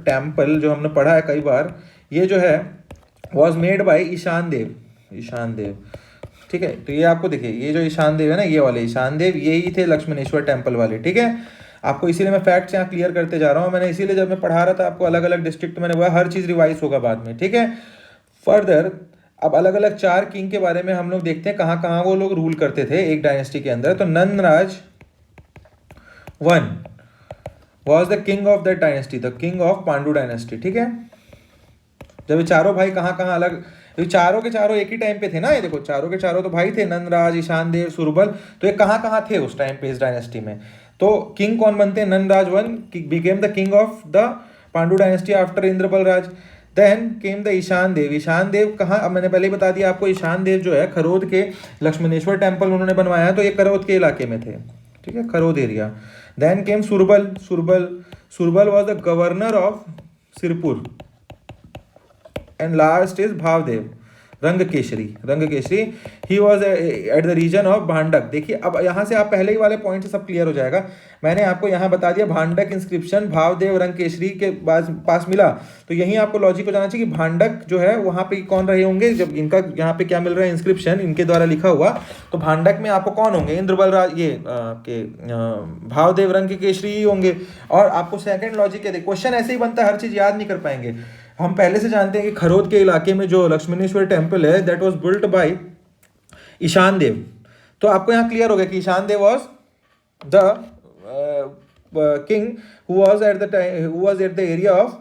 टेम्पल जो हमने पढ़ा है कई बार, ये जो है was made by Ishan Dev. ठीक है, तो ये आपको देखिए, ये जो ईशान देव है ना, ये वाले ईशान देव, यही थे लक्ष्मणेश्वर टेम्पल वाले. ठीक है, आपको इसीलिए मैं फैक्ट्स यहाँ क्लियर करते जा रहा हूँ. मैंने इसीलिए जब मैं पढ़ा रहा था आपको अलग अलग डिस्ट्रिक्ट मैंने बोला, हर चीज़ रिवाइज होगा बाद में. ठीक है, फर्दर अब अलग अलग 4 किंग के बारे में हम लोग देखते हैं, कहाँ कहाँ वो लोग रूल करते थे एक डायनेस्टी के अंदर. तो Nandraj 1 was the king of that dynasty, the king of Pandu dynasty. ठीक है, जब ये चारों भाई कहाँ अलग, ये चारों के चारों एक ही टाइम पे थे ना. ये देखो, चारों के चारों तो भाई थे, नंदराज, ईशान देव, सुरबल. तो ये कहाँ थे उस टाइम पे इस डायनेस्टी में? तो किंग कौन बनते हैं? Nandaraj 1 became the king of the Pandu dynasty after Indra Balraj. Then came the Ishan Dev. Ishan Dev कहाँ? अब मैंने पहले ही बता दिया आपको, ईशान देव जो है खरोद के लक्ष्मणेश्वर टेम्पल उन्होंने बनवाया, तो ये खरोद के इलाके में थे. ठीक है, Kharod area. Then came Surbal was the governor of Sirpur. And last is Bhavdev Rangkeshari, he was at the region of Bhandak. देखिए, अब यहाँ से आप पहले ही वाले पॉइंट से सब क्लियर हो जाएगा. मैंने आपको यहाँ बता दिया भांडक इंस्क्रिप्शन भावदेव रंगकेशरी के पास मिला, तो यहीं आपको लॉजिक हो जाना चाहिए कि भांडक जो है वहाँ पे कौन रहे होंगे. जब इनका यहाँ पे क्या मिल रहा है? इंस्क्रिप्शन इनके द्वारा लिखा हुआ, तो भांडक में आपको कौन होंगे? इंद्र बलराज, ये के भावदेव रंगकेशरी ही होंगे. और आपको सेकंड लॉजिक है, क्वेश्चन ऐसे ही बनता है, हर चीज़ याद नहीं कर पाएंगे. हम पहले से जानते हैं कि खरोद के इलाके में जो लक्ष्मणेश्वर टेम्पल है, that was built by Ishan Dev. तो आपको यहाँ क्लियर हो गया कि Ishan Dev was the king who was at the area of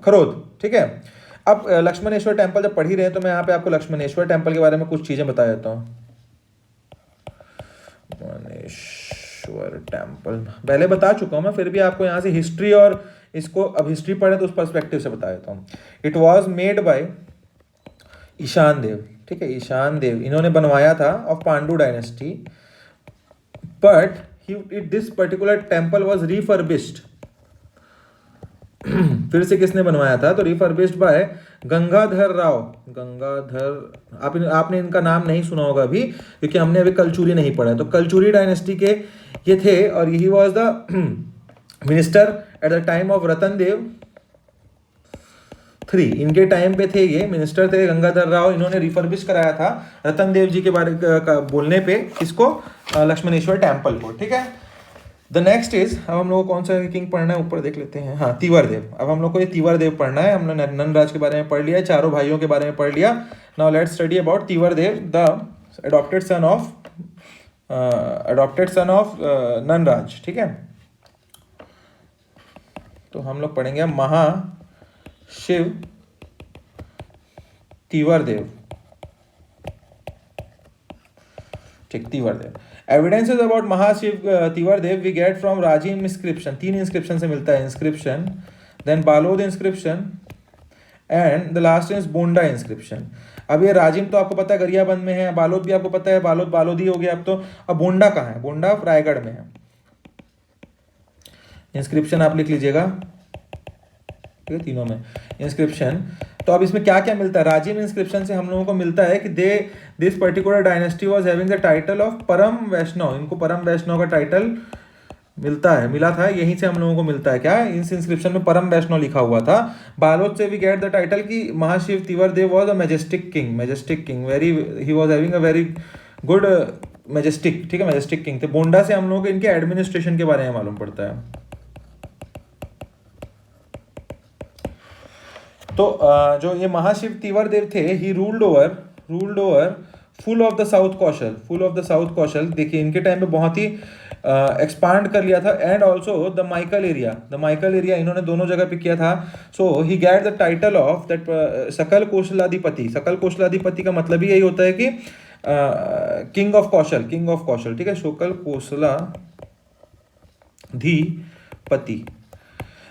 Kharod. ठीक है, अब लक्ष्मणेश्वर टेम्पल जब पढ़ ही रहे हैं, तो मैं यहाँ पे आपको लक्ष्मणेश्वर टेम्पल के बारे में कुछ चीजें बता देता हूँ. लक्ष्मणेश्वर टेम्पल पहले बता चुका हूँ मैं, फिर भी आपको यहाँ से हिस्ट्री, और इसको अब हिस्ट्री पढ़े तो उस पर्सपेक्टिव से बता देता हूँ. It was made by Ishan Dev, ठीक है, ईशान देव इन्होंने बनवाया था of Pandu dynasty, but this particular temple was refurbished. फिर से किसने बनवाया था? तो रिफर्बिश्ड बाय गंगाधर राव। गंगाधर, आपने इनका नाम नहीं सुना होगा अभी, क्योंकि हमने अभी कलचुरी नहीं पढ़ा है। तो कलचुरी डायनेस्टी के ये थे, और he was the minister at the time of Ratan Dev three. इनके टाइम पे थे, ये मिनिस्टर थे गंगाधर राव। इन्होंने रिफर्बिश कराया था रतन देव जी के बारे का बोलने पे इसको, लक्ष्मणेश्वर टेम्पल को, ठीक है। द नेक्स्ट इज, अब हम लोग को कौन सा किंग पढ़ना है ऊपर देख लेते हैं। हाँ, तीवर देव। अब हम लोग को ये तीवर देव पढ़ना है। हमने नंदराज के बारे में पढ़ लिया है, चारों भाइयों के बारे में पढ़ लिया। Now let's study about Tivar Dev, the adopted son of Nandraj, ठीक है। तो हम लोग पढ़ेंगे महाशिव तीवर देव, ठीक, Tivar Dev. Evidences about Mahashiv Tivar Dev we get from Rajim inscription. 3 inscription से मिलता है inscription, then Balod inscription, and the last is Bonda inscription. अब ये राजिम तो आपको पता है गरियाबंद में है, बालोद भी आपको पता है, बालोद ही हो गया अब तो। अब बोंडा कहाँ है? बोंडा रायगढ़ में है। इंस्क्रिप्शन आप लिख लीजिएगा, ठीक है, तीनों में इंस्क्रिप्शन। तो अब इसमें क्या क्या मिलता है? राजिम इंस्क्रिप्शन से हम लोगों को मिलता है कि this particular dynasty was having the title of परम वैष्णव। इनको परम वैष्णव का टाइटल मिला था, यहीं से हम लोगों को मिलता है। क्या? इस इंस्क्रिप्शन में परम वैष्णव लिखा हुआ था। बालोद से वी गेट द टाइटल कि Mahashiv Tivar Dev was a majestic king, very he was having a very good majestic, ठीक है, मैजेस्टिक किंग थे। बोंडा से हम लोगों को इनके एडमिनिस्ट्रेशन के बारे में मालूम पड़ता है। तो जो ये महाशिव तीवर देव थे, he ruled over full of the south Kosal. देखिए इनके टाइम पे बहुत ही एक्सपांड कर लिया था, and also the Maikal area इन्होंने दोनों जगह पे किया था। So he get the title of that Sakal Koshaladhipati. सकल कौशलाधिपति का मतलब ही यही होता है कि किंग ऑफ कौशल, ठीक है, Sakal Koshaladhipati.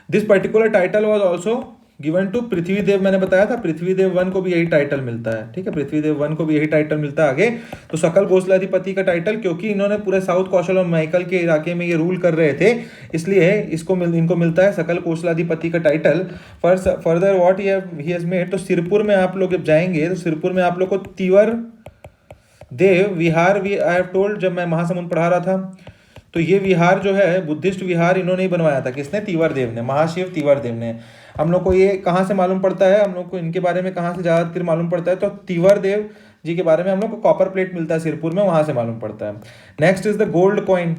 This particular title was also given to Prithvidev. मैंने बताया था पृथ्वीदेव वन को भी यही टाइटल मिलता है, ठीक है, पृथ्वीदेव वन को भी यही टाइटल मिलता है आगे। तो सकल कौशलाधिपति का टाइटल, क्योंकि इन्होंने पूरे साउथ कौशल और माइकल के इलाके में ये रूल कर रहे थे, इसलिए इनको मिलता है सकल कौशलाधिपति का title. Further what he has made, तो सिरपुर में आप लोग जब जाएंगे तो सिरपुर में आप लोग को तीवर देव विहार भी, आई हैव टोल्ड, जब मैं महासमुंद पढ़ा रहा था, तो ये विहार जो है बुद्धिस्ट विहार इन्होंने ही बनवाया था। किसने? तीवर देव ने, महाशिव तीवर देव ने। हम लोग को ये कहाँ से मालूम पड़ता है? हम लोग को इनके बारे में कहाँ से ज़्यादातर मालूम पड़ता है? तो तीवर देव जी के बारे में हम लोग को कॉपर प्लेट मिलता है सिरपुर में, वहाँ से मालूम पड़ता है। Next is the gold coin.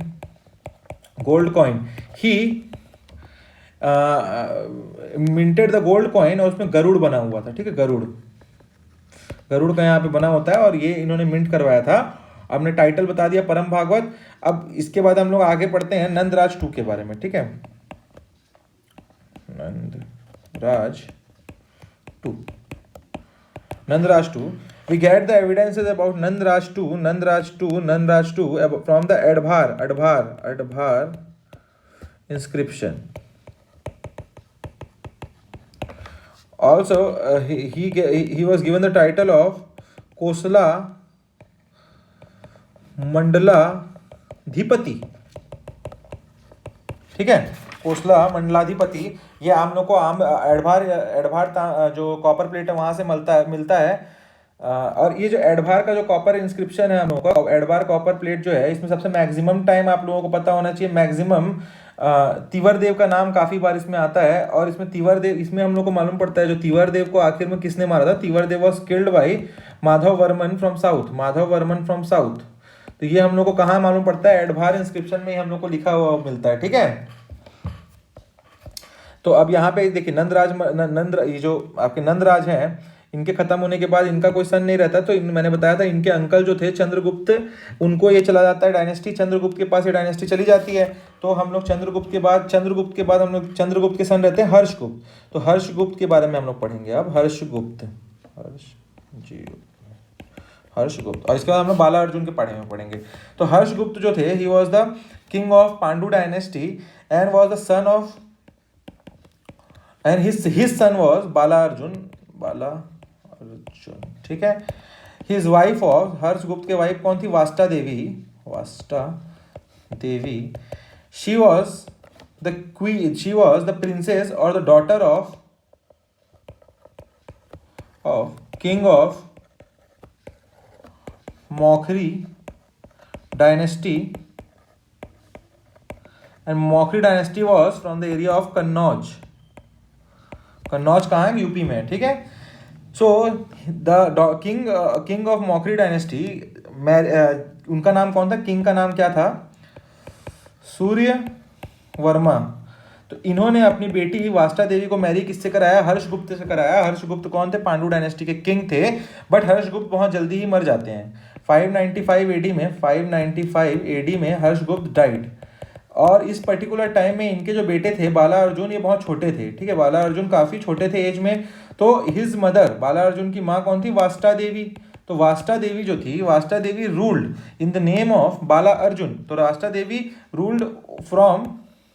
He minted the gold coin, और उसमें गरुड़ बना हुआ था, ठीक है, गरुड़ का यहाँ पे बना होता है, और ये इन्होंने मिंट करवाया था। हमने टाइटल बता दिया परम भागवत। अब इसके बाद हम लोग आगे पढ़ते हैं नंदराज 2 के बारे में, ठीक है, Nandraj 2। We get the evidences about Nandraj 2 from the Adbhar inscription. Also, he was given the title of Kosala मंडलाधिपति, ठीक है, कोसला मंडलाधिपति। ये हम लोग को एडभार जो कॉपर प्लेट है वहां से मिलता है। और ये जो एडभार का जो कॉपर इंस्क्रिप्शन है हम लोग का, एडभार कॉपर प्लेट जो है, इसमें सबसे मैक्सिमम टाइम आप लोगों को पता होना चाहिए, मैक्सिमम तीवर देव का नाम काफी बार इसमें आता है। और इसमें तीवर देव, इसमें हम लोग को मालूम पड़ता है जो तीवर देव को आखिर में किसने मारा था। Tivar Dev was killed by Madhav Varman from south. तो ये हम लोग को कहाँ मालूम पड़ता है? एडभार इंस्क्रिप्शन में ही हम लोग को लिखा हुआ मिलता है, ठीक है। तो अब यहाँ पे देखिए ये जो आपके नंदराज हैं, इनके खत्म होने के बाद इनका कोई सन नहीं रहता। तो मैंने बताया था इनके अंकल जो थे चंद्रगुप्त, उनको ये चला जाता है डायनेस्टी, चंद्रगुप्त के पास ये डायनेस्टी चली जाती है। तो हम लोग चंद्रगुप्त के बाद हम लोग चंद्रगुप्त के सन रहते हैं हर्षगुप्त। तो हर्षगुप्त के बारे में हम लोग पढ़ेंगे अब। हर्षगुप्त, और इसके बाद हम लोग बाला अर्जुन के बारे में पढ़ेंगे। तो हर्षगुप्त जो थे, ही was the king of Pandu dynasty and was the son of, and his son was Bala Arjun Arjun, ठीक है। हिज वाइफ ऑफ, हर्षगुप्त के वाइफ कौन थी? Vasata Devi, Vasata Devi. She was the queen, she was the princess और the daughter of king of Maukhari dynasty, and Maukhari dynasty was from the area of Kannauj. Kannauj कहाँ है? यूपी में, ठीक है। So the king of Maukhari dynasty, उनका नाम कौन था? किंग का नाम क्या था? सूर्य वर्मा। तो इन्होंने अपनी बेटी वास्टा देवी को मैरी किससे कराया? हर्षगुप्त से कराया। हर्षगुप्त कौन थे? पांडु डायनेस्टी के किंग थे, बट हर्षगुप्त बहुत जल्दी ही मर जाते हैं। 595 एडी में, 595 एडी में हर्षगुप्त डाइड। और इस पर्टिकुलर टाइम में इनके जो बेटे थे बाला अर्जुन, ये बहुत छोटे थे, ठीक है। बाला अर्जुन काफ़ी छोटे थे एज में। तो हिज मदर, बाला अर्जुन की माँ कौन थी? वास्टा देवी। तो वास्टा देवी जो थी, Vasata Devi ruled in the name of Bala Arjun. तो वास्टा देवी रूल्ड फ्रॉम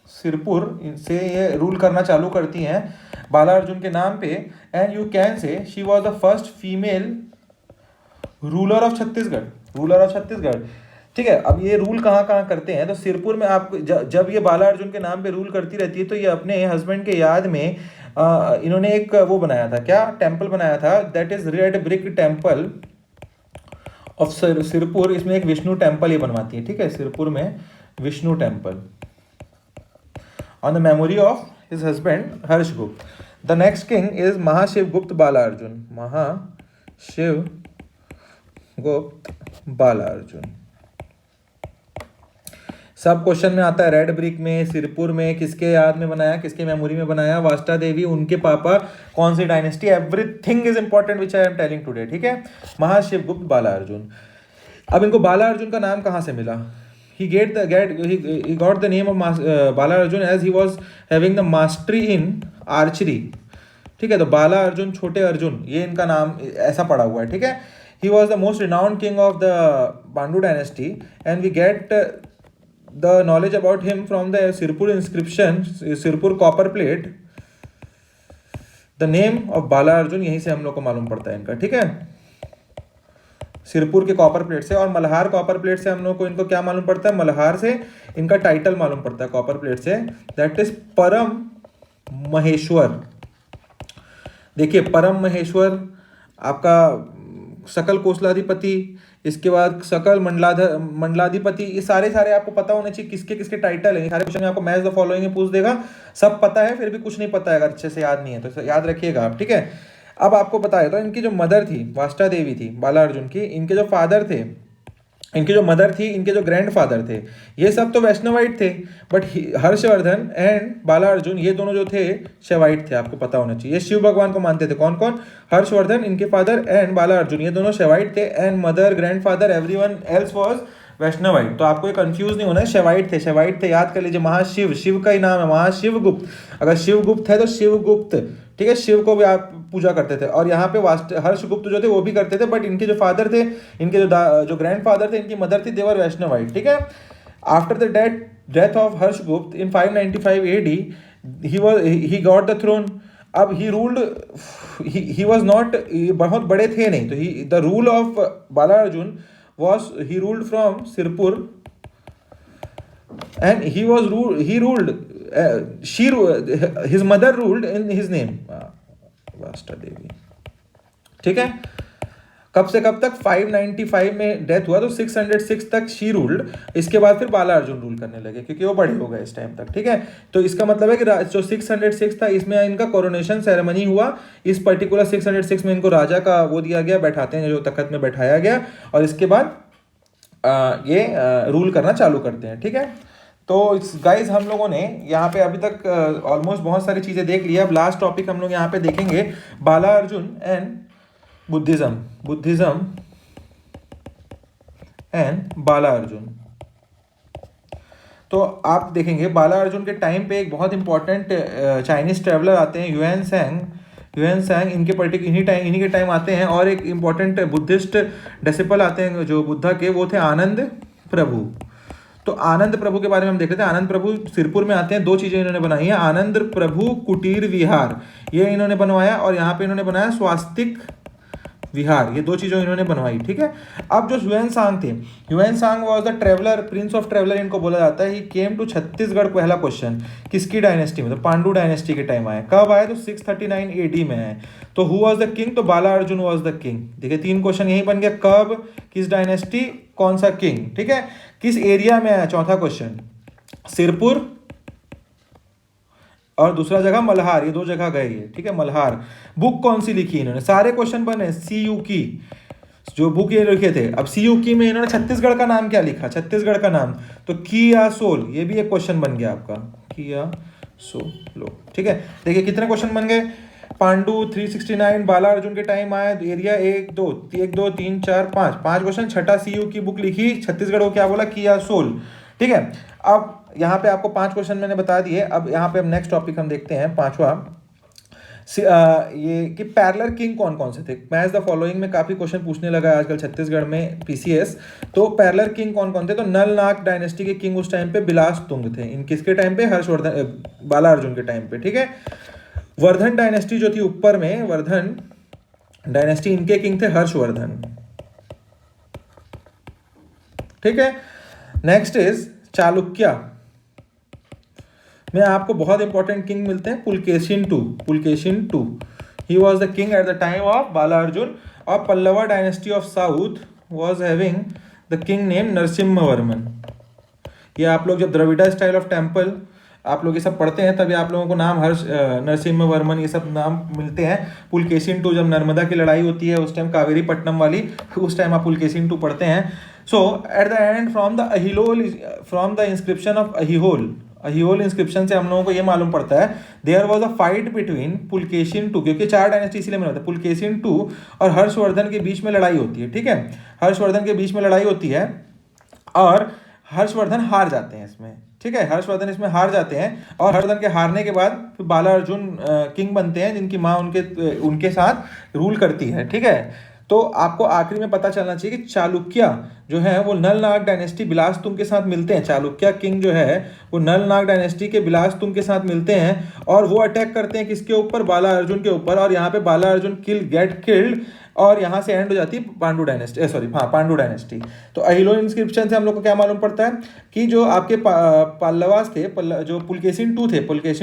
सिरपुर से, ये रूल करना चालू करती हैं बाला अर्जुन के नाम पे। एंड यू कैन से she was the first female ruler of Chhattisgarh, ruler of Chhattisgarh, ठीक है। अब ये रूल कहाँ कहाँ करते हैं? तो सिरपुर में आप जब ये बाला अर्जुन के नाम पे रूल करती रहती है, तो ये अपने हस्बैंड के याद में इन्होंने एक वो बनाया था, क्या टेम्पल बनाया था? That is red brick temple of Sirpur. इसमें एक विष्णु टेम्पल ये बनवाती है, ठीक है, सिरपुर में Vishnu temple on the memory of his husband Harshgupt. The next king is Mahashivgupt Bala Arjun, Mahashivgupt Bala Arjun. सब क्वेश्चन में आता है, रेड ब्रिक में, सिरपुर में, किसके याद में बनाया, किसके मेमोरी में बनाया? वास्टा देवी, उनके पापा, कौन सी dynasty, everything is important which I am telling today, ठीक है। महाशिवगुप्त बाला अर्जुन। अब इनको बाला अर्जुन का नाम कहाँ से मिला? he got the name of Bala Arjun as he was having the mastery in archery, ठीक है। तो बाला अर्जुन, छोटे अर्जुन, ये इनका नाम ऐसा पड़ा हुआ है, ठीक है। he was the most renowned king of the Pandu dynasty and we get the knowledge about him from the Sirpur inscription, Sirpur copper plate। the name of बाला अर्जुन यहीं से हम लोग को मालूम पड़ता है इनका, ठीक है, सिरपुर के कॉपर प्लेट से। और मल्हार कॉपर प्लेट से हम लोग को इनको क्या मालूम पड़ता है? मल्हार से इनका टाइटल मालूम पड़ता है कॉपर प्लेट से, दैट इज परम महेश्वर। देखिए, परम महेश्वर आपका सकल कोसलाधिपति, इसके बाद सकल मंडलाधिपति, ये सारे आपको पता होने चाहिए किसके किसके टाइटल है। सारे क्वेश्चन में आपको मैच द फॉलोइंग में पूछ देगा, सब पता है फिर भी कुछ नहीं पता है, अगर अच्छे से याद नहीं है तो याद रखिएगा आप, ठीक है। अब आपको बताया तो इनकी जो मदर थी वास्टा देवी थी बाला अर्जुन की, इनके जो फादर थे, इनकी जो मदर थी, इनके जो ग्रैंड फादर थे, ये सब तो वैष्णवाइट थे, बट हर्षवर्धन एंड बाला अर्जुन ये दोनों जो थे शैवाइट थे, आपको पता होना चाहिए। ये शिव भगवान को मानते थे। कौन कौन? हर्षवर्धन, इनके फादर, एंड बाला अर्जुन, ये दोनों शैवाइट थे। And mother, grand father, everyone else was Vaishnavite. तो आपको ये कंफ्यूज नहीं होना है, शैवाइट थे, शैवाइट थे, याद कर लीजिए। महाशिव, शिव का ही नाम है महाशिवगुप्त। अगर शिवगुप्त है तो शिवगुप्त, ठीक है, शिव को भी आप पूजा करते थे। और यहाँ पे हर्षगुप्त जो थे वो भी करते थे, बट इनके जो फादर थे, इनके जो ग्रैंड फादर थे, इनकी मदर थी, देवर वैष्णवाइट, ठीक है। After the death of Harshgupt in 595 AD he got the throne. अब he ruled, he was not, बहुत बड़े थे नहीं, तो the rule of Bala Arjun was he ruled from Sirpur and he ruled his mother ruled in his name, वास्टा देवी, ठीक है। कब से कब तक? 595 में डेथ हुआ तो 606 तक शी रूल्ड। इसके बाद फिर बाला अर्जुन रूल करने लगे क्योंकि वो बड़े हो गए इस टाइम तक, ठीक है। तो इसका मतलब है कि जो 606 था इसमें इनका कोरोनेशन सेरेमनी हुआ। इस पर्टिकुलर 606 में इनको राजा का वो दिया गया, बैठाते हैं जो तख्त में बैठाया गया, और इसके बाद ये रूल करना चालू करते हैं, ठीक है। तो गाइज हम लोगों ने यहाँ पे अभी तक ऑलमोस्ट बहुत सारी चीज़ें देख लिया। अब लास्ट टॉपिक हम लोग यहाँ पे देखेंगे बाला अर्जुन एंड बुद्धिज्म एंड बाला अर्जुन। तो आप देखेंगे बाला अर्जुन के टाइम पे एक बहुत इंपॉर्टेंट चाइनीज ट्रेवलर आते हैं, ह्यूएन सैंग, इन्हीं के टाइम आते हैं। और एक इंपॉर्टेंट बुद्धिस्ट डिसिपल आते हैं जो बुद्धा के, वो थे आनंद प्रभु। तो आनंद प्रभु के बारे में हम देख लेते हैं। आनंद प्रभु सिरपुर में आते हैं, दो चीज़ें इन्होंने बनाई हैं। आनंद प्रभु कुटीर विहार, ये इन्होंने बनवाया, और यहाँ पे इन्होंने बनाया स्वास्तिक विहार, ये 2 चीज़ों इन्होंने बनवाई, ठीक है। अब जो ह्यूएन सांग थे, ह्यूएन सांग was the traveller, Prince of traveller इनको बोला जाता है। ही केम टू छत्तीसगढ़, पहला क्वेश्चन, किसकी डायनेस्टी में, तो पांडु डायनेस्टी के टाइम आए। कब आए, तो 639 AD में आए। तो हु वॉज द किंग, तो बाला अर्जुन वॉज द किंग। देखिए 3 क्वेश्चन यही बन गया, कब, किस डायनेस्टी, कौन सा किंग, ठीक है। किस एरिया में आया, चौथा क्वेश्चन, सिरपुर और दूसरा जगह मल्हार, ये 2 जगह गए ये, ठीक है, मल्हार। बुक कौन सी लिखी इन्होंने, सारे क्वेश्चन बने CU की, जो बुक ये लिखे थे। अब CU की में इन्होंने छत्तीसगढ़ का नाम क्या लिखा, छत्तीसगढ़ का नाम, तो कियासोल, ये भी एक क्वेश्चन बन गया आपका, कियासोलो, ठीक है। देखिए कितने क्वेश्चन बन गए, पांडु 369, बाला अर्जुन के टाइम आया, एरिया 1 2 3 4 5 क्वेश्चन। छठा CU की बुक लिखी, छत्तीसगढ़ को क्या बोला, कियासोल, ठीक है। अब यहाँ पे आपको 5 क्वेश्चन मैंने बता दिए। अब यहाँ पे हम नेक्स्ट टॉपिक हम देखते हैं, 5वां, ये कि पैरेलल किंग कौन कौन से थे। मैच द फॉलोइंग में काफ़ी क्वेश्चन पूछने लगा है आजकल छत्तीसगढ़ में PCS। तो पैरेलल किंग कौन कौन थे, तो नल नाग डायनेस्टी के किंग उस टाइम पे बिलास तुंग थे। इन किसके टाइम पे, हर्षवर्धन, बाला अर्जुन के टाइम पे, ठीक है। वर्धन डायनेस्टी जो थी ऊपर में, वर्धन डायनेस्टी, इनके किंग थे हर्षवर्धन, ठीक है। नेक्स्ट इज चालुक्य में आपको बहुत इंपॉर्टेंट किंग मिलते हैं, Pulakeshin two, he was the king at the time of Bala Arjun. और Pallava dynasty of south was having the king name Narasimhavarman. ये आप लोग जब द्रविड़ा स्टाइल ऑफ टेम्पल आप लोग ये सब पढ़ते हैं तभी आप लोगों को नाम हर्ष, नरसिम्हवर्मन, ये सब नाम मिलते हैं। पुलकेशिन टू, जब नर्मदा की लड़ाई होती है उस टाइम, कावेरी पट्टनम वाली, उस टाइम आप पुलकेशिन टू पढ़ते हैं। So at the end from the inscription of Aihole inscription से हम लोगों को ये मालूम पड़ता है, there was a fight between Pulakeshin two, क्योंकि 4 डायनेस्टी इसलिए मिला था, पुलकेशिन टू और हर्षवर्धन के बीच में लड़ाई होती है, ठीक है। हर्षवर्धन के बीच में लड़ाई होती है और हर्षवर्धन हार जाते हैं इसमें, ठीक है। हर्षवर्धन इसमें हार जाते हैं और हर्षवर्धन के हारने के बाद फिर बाला अर्जुन किंग बनते हैं, जिनकी माँ उनके साथ रूल करती है, ठीक है। तो आपको आखिरी में पता चलना चाहिए कि चालुक्य जो है वो नल नाग डायनेस्टी बिलासतुंग के साथ मिलते हैं। चालुक्य किंग जो है वो नल नाग डायनेस्टी के बिलासतुंग के साथ मिलते हैं और वो अटैक करते हैं किसके ऊपर, बाला अर्जुन के ऊपर। और यहाँ पे बाला अर्जुन गेट किल्ड और यहाँ से एंड हो जाती है पांडु डायनेस्टी। तो अहिलोन इंस्क्रिप्शन से हम लोग को क्या मालूम पड़ता है कि जो आपके पल्लवास थे, जो पुलकेशिन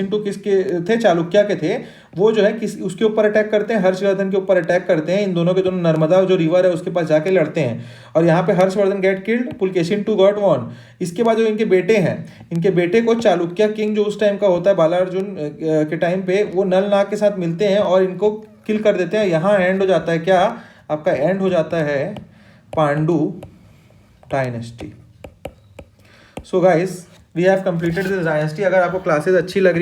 टू किसके थे, चालुक्य के थे। वो जो है उसके ऊपर अटैक करते हैं, हर्षवर्धन के ऊपर अटैक करते हैं। इन दोनों के दोनों नर्मदा जो रिवर है उसके पास जाके लड़ते हैं और यहाँ पे Harshavardhan get killed, Pulakeshin two got won. इसके बाद जो इनके बेटे हैं, इनके बेटे को चालुक्य किंग जो उस टाइम का होता है बाला अर्जुन के टाइम पे, वो नल नाग के साथ मिलते हैं और इनको किल कर देते हैं। यहाँ एंड हो जाता है क्या, आपका एंड हो जाता है Pandu dynasty. So guys we have completed this dynasty. अगर आपको क्लासेस अच्छी लग रही